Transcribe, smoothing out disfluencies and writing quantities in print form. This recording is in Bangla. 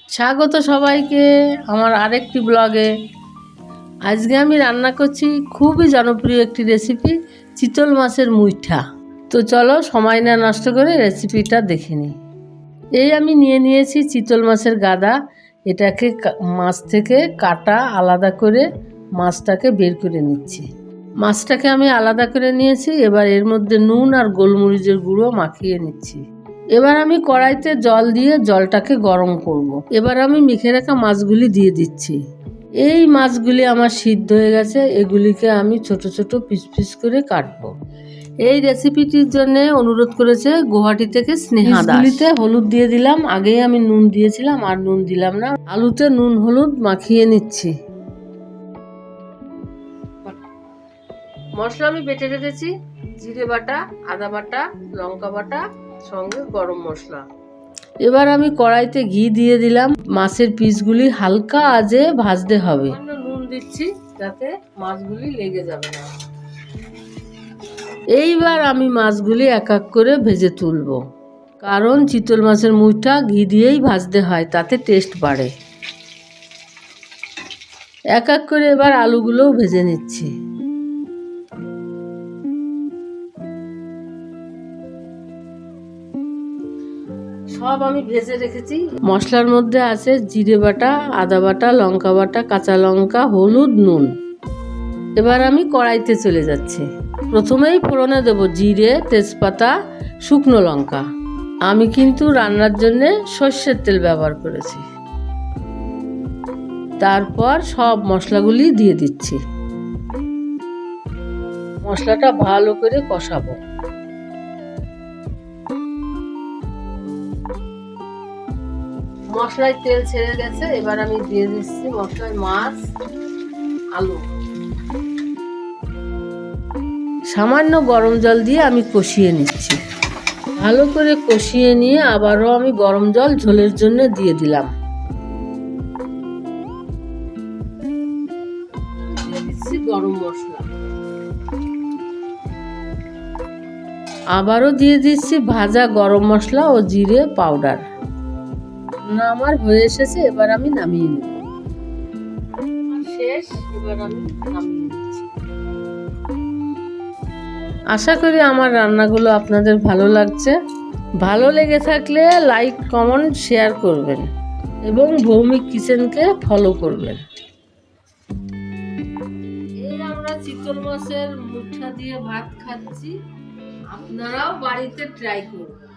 স্বাগত সবাইকে আমার আরেকটি ব্লগে। আজকে আমি রান্না করছি খুবই জনপ্রিয় একটি রেসিপি, চিতল মাছের মুইঠা। তো চলো সময় না নষ্ট করে রেসিপিটা দেখে নিই। এই আমি নিয়েছি চিতল মাছের গাদা। এটাকে মাছ থেকে কাটা আলাদা করে মাছটাকে বের করে নিচ্ছি। মাছটাকে আমি আলাদা করে নিয়েছি। এবার এর মধ্যে নুন আর গোলমরিচের গুঁড়ো মাখিয়ে নিচ্ছি। এবার আমি কড়াইতে জল দিয়ে জলটাকে গরম করব। এবার আমি মেখে রাখা মাছগুলি দিয়ে দিচ্ছি। এই মাছগুলি আমার সিদ্ধ হয়ে গেছে। এগুলিকে আমি ছোট ছোট পিস পিস করে কাটবো। এই রেসিপিটির জন্য অনুরোধ করেছে গুয়াহাটি থেকে স্নেহা দাস। পিসগুলিতে হলুদ দিয়ে দিলাম। আগেই আমি নুন দিয়েছিলাম, আর নুন দিলাম না। আলুতে নুন হলুদ মাখিয়ে নিচ্ছি। মশলা আমি বেটে রেখেছি, জিরে বাটা, আদা বাটা, লঙ্কা বাটা, সঙ্গে গরম মশলা। এবার আমি কড়াইতে ঘি দিয়ে দিলাম। মাছের পিসগুলি হালকা আঁচে ভাজতে হবে। নুন দিচ্ছি যাতে মাছগুলি লেগে যাবে না। এইবার আমি মাছগুলি এক এক করে ভেজে তুলব, কারণ চিতল মাছের মুইঠা ঘি দিয়েই ভাজতে হয়, তাতে টেস্ট বাড়ে। এক এক করে এবার আলুগুলোও ভেজে নিচ্ছি। সব আমি ভেজে রেখেছি। মশলার মধ্যে আছে জিরে বাটা, আদা বাটা, লঙ্কা বাটা, কাঁচা লঙ্কা, হলুদ, নুন। এবার আমি কড়াইতে চলে যাচ্ছি। প্রথমেই ফোড়নে দেব জিরে, তেজপাতা, শুকনো লঙ্কা। আমি কিন্তু রান্নার জন্য সর্ষের তেল ব্যবহার করেছি। তারপর সব মশলাগুলি দিয়ে দিচ্ছি। মশলাটা ভালো করে কষাবো। মশলায় তেল ছেড়ে গেছে। এবার আমি দিয়ে দিচ্ছি মশলায় মাছ, আলু। সামান্য গরম জল দিয়ে আমি কষিয়ে নিচ্ছি। ভালো করে কষিয়ে নিয়ে আবারও আমি গরম জল ঝোলের জন্য দিয়ে দিলাম। দিয়ে দিচ্ছি গরম মশলা। আবারও দিয়ে দিচ্ছি ভাজা গরম মশলা ও জিরে পাউডার। আমার হয়ে এসেছে। এবার আমি নামিয়ে নেব। শেষ। এবার আমি নামিয়ে নিচ্ছি। আশা করি আমার রান্নাগুলো আপনাদের ভালো লাগছে। ভালো লেগে থাকলে লাইক, কমেন্ট, শেয়ার করবেন এবং ভৌমিক কিচেনকে ফলো করবেন। এই আমরা চিতল মাছের মুঠা দিয়ে ভাত খাচ্ছি। আপনারাও বাড়িতে ট্রাই করুন।